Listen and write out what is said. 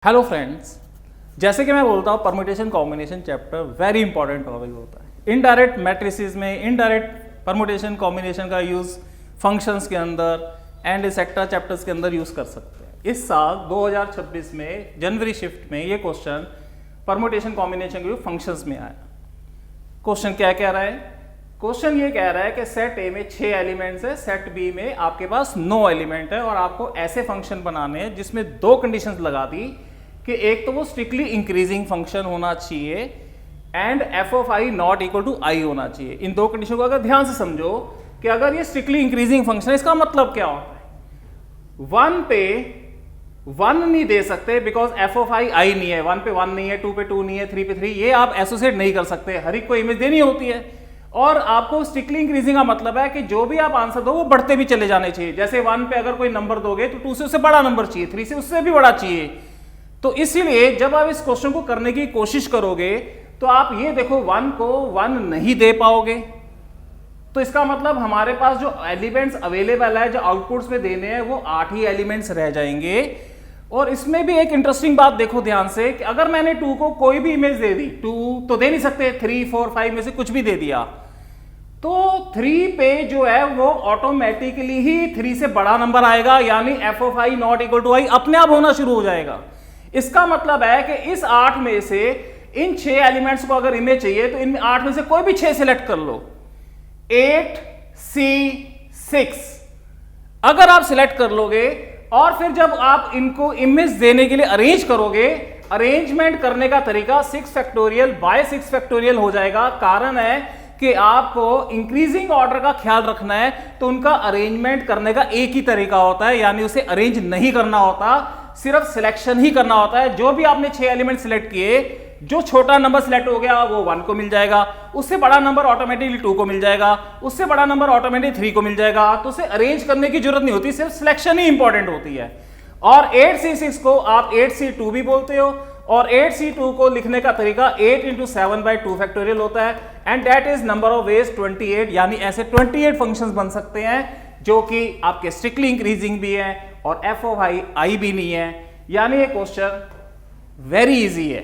Hello friends, जैसे कि मैं बोलता हूँ permutation combination chapter very important topic होता है। इनडायरेक्ट मैट्रिसेस में इनडायरेक्ट परम्यूटेशन कॉम्बिनेशन का यूज़ फंक्शंस के अंदर एंड एक्सेट्रा चैप्टर्स के अंदर यूज़ कर सकते हैं। इस साल 2026 में जनवरी शिफ्ट में ये क्वेश्चन परम्यूटेशन कॉम्बिनेशन के फंक्शंस में आया। क्वेश्चन क्या कह रहा है? क्वेश्चन ये कह रहा है कि सेट ए में 6 एलिमेंट्स है, सेट बी में आपके पास 9 एलिमेंट है और आपको ऐसे फंक्शन बनाने हैं जिसमें 2 कंडीशंस लगा दी कि एक तो वो स्ट्रिक्टली इंक्रीजिंग फंक्शन होना चाहिए and F of I not equal to I होना चाहिए। इन 2 कंडीशन को अगर ध्यान से समझो कि अगर ये स्ट्रिक्टली इंक्रीजिंग फंक्शन है, इसका मतलब क्या होता है? 1 पे 1 नहीं दे सकते बिकॉज एफ ऑफ आई नहीं है। 1 पे 1 नहीं है, 2 पे 2 नहीं है, 3 पे 3, ये आप एसोसिएट नहीं कर सकते। हर एक को इमेज देनी होती है और आपको स्ट्रिक्टली इंक्रीजिंग का मतलब है कि जो भी आप आंसर दो वो बढ़ते भी चले जाने चाहिए। जैसे 1 पे अगर कोई नंबर दोगे तो 2 से उससे बड़ा नंबर चाहिए, 3 से उससे भी बड़ा चाहिए। तो इसीलिए जब आप इस क्वेश्चन को करने की कोशिश करोगे तो आप ये देखो 1 को 1 नहीं दे पाओगे, तो इसका मतलब हमारे पास जो एलिमेंट्स अवेलेबल है, जो आउटपुट्स में देने हैं, वो 8 ही एलिमेंट्स रह जाएंगे। और इसमें भी एक इंटरेस्टिंग बात देखो ध्यान से कि अगर मैंने 2 को कोई भी इमेज दे दी, 2 तो दे नहीं सकते, 3, 4, 5 में से कुछ भी दे दिया, तो 3 पे जो है वो ऑटोमेटिकली ही 3 से बड़ा नंबर आएगा, यानी F of I not equal to I अपने आप होना शुरू हो जाएगा। इसका मतलब है कि इस 8 में से इन 6 एलिमेंट्स को अगर इमेज चाहिए तो इन 8 में से कोई भी 6 सिलेक्ट कर लो। 8, C, 6 अगर आप सिलेक्ट कर लोगे और फिर जब आप इनको इमेज देने के लिए अरेंज करोगे, अरेंजमेंट करने का तरीका 6 फैक्टोरियल बाय 6 फैक्टोरियल हो जाएगा। कारण है कि आपको इंक्रीजिंग ऑर्डर का ख्याल रखना है, तो उनका अरेंजमेंट करने का एक ही तरीका होता है, यानी उसे अरेंज नहीं करना होता, सिर्फ सिलेक्शन ही करना होता है। जो भी आपने 6 एलिमेंट सिलेक्ट किए, जो छोटा नंबर सिलेक्ट हो गया वो 1 को मिल जाएगा, उससे बड़ा नंबर ऑटोमेटिकली 2 को मिल जाएगा, उससे बड़ा नंबर ऑटोमेटिकली 3 को मिल जाएगा। तो उसे अरेंज करने की जरूरत नहीं होती, सिर्फ सिलेक्शन ही इंपॉर्टेंट होती है। और 8C6 को आप 8C2 भी बोलते हो और 8C2 को लिखने का तरीका 8 into 7 by 2 फैक्टोरियल होता है and that is number of ways 28, यानी ऐसे 28 फंक्शंस बन सकते हैं जो कि आपके स्ट्रिक्टली इंक्रीजिंग भी है और एफ ऑफ आई भी नहीं है। यानी ये क्वेश्चन वेरी इजी है।